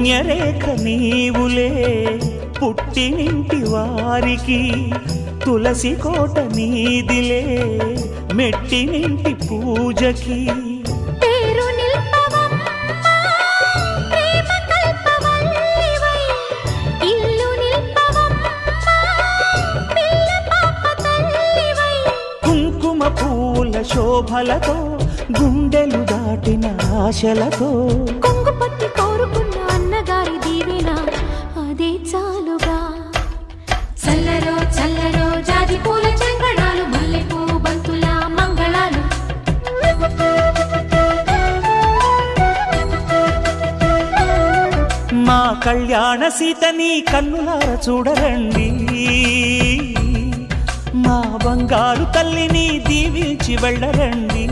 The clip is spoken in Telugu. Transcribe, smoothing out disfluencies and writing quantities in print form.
పుణ్యరేఖ నీవులే పుట్టినింటి వారికి, తులసి కోట నీదిలే మెట్టినింటి పూజకి. కుంకుమ పూల శోభలతో గుండెలు దాటిన ఆశలతో కొంగు పట్టి కోరుకున్న అన్నగారి దీవెన అదే చాలుగా. చల్లరో చల్లరో జాజి పూల చంగడాలు, మల్లెపూ బంతుల మంగళాలు. మా కళ్యాణ సీతని కన్నులార చూడరండి, మా బంగారు తల్లిని దీవించి వెళ్ళరండి.